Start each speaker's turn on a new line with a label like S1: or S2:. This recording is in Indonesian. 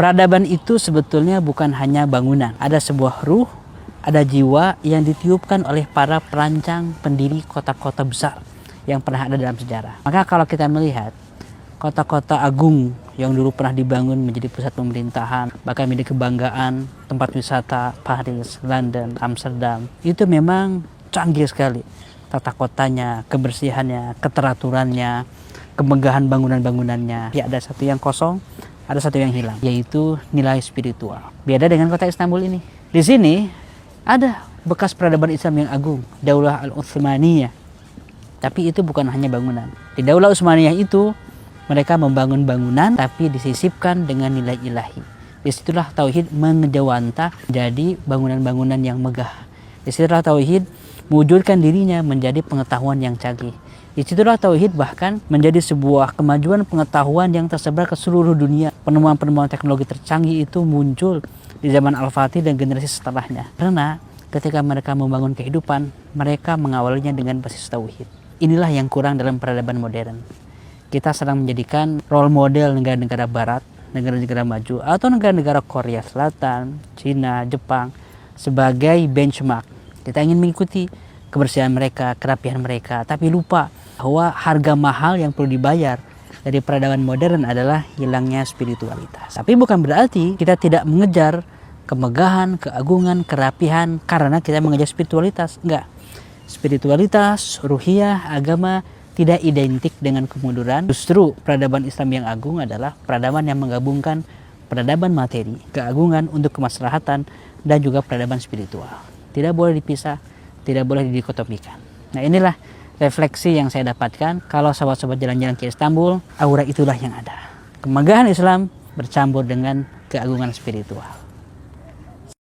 S1: Peradaban itu sebetulnya bukan hanya bangunan. Ada sebuah ruh, ada jiwa yang ditiupkan oleh para perancang pendiri kota-kota besar yang pernah ada dalam sejarah. Maka kalau kita melihat kota-kota agung yang dulu pernah dibangun menjadi pusat pemerintahan, bahkan menjadi kebanggaan tempat wisata, Paris, London, Amsterdam, itu memang canggih sekali. Tata kotanya, kebersihannya, keteraturannya, kemegahan bangunan-bangunannya. Ya, ada satu yang kosong, ada satu yang hilang, yaitu nilai spiritual. Beda dengan kota Istanbul ini. Di sini ada bekas peradaban Islam yang agung, Daulah Al-Utsmaniyah. Tapi itu bukan hanya bangunan. Di Daulah Utsmaniyah itu mereka membangun bangunan tapi disisipkan dengan nilai ilahi. Disitulah tauhid mengejawanta jadi bangunan-bangunan yang megah. Disitulah tauhid mewujudkan dirinya menjadi pengetahuan yang canggih. Disitulah tauhid bahkan menjadi sebuah kemajuan pengetahuan yang tersebar ke seluruh dunia. Penemuan-penemuan teknologi tercanggih itu muncul di zaman Al-Fatih dan generasi setelahnya. Karena ketika mereka membangun kehidupan, mereka mengawalinya dengan basis tauhid. Inilah yang kurang dalam peradaban modern. Kita sedang menjadikan role model negara-negara barat, negara-negara maju, atau negara-negara Korea Selatan, Cina, Jepang sebagai benchmark. Kita ingin mengikuti kebersihan mereka, kerapihan mereka, tapi lupa bahwa harga mahal yang perlu dibayar dari peradaban modern adalah hilangnya spiritualitas. Tapi bukan berarti kita tidak mengejar kemegahan, keagungan, kerapihan karena kita mengejar spiritualitas. Enggak. Spiritualitas, ruhiyah, agama tidak identik dengan kemunduran. Justru peradaban Islam yang agung adalah peradaban yang menggabungkan peradaban materi, keagungan untuk kemaslahatan, dan juga peradaban spiritual. Tidak boleh dipisah, tidak boleh didikotomikan. Nah, inilah refleksi yang saya dapatkan kalau sobat-sobat jalan-jalan ke Istanbul, aura itulah yang ada. Kemegahan Islam bercampur dengan keagungan spiritual.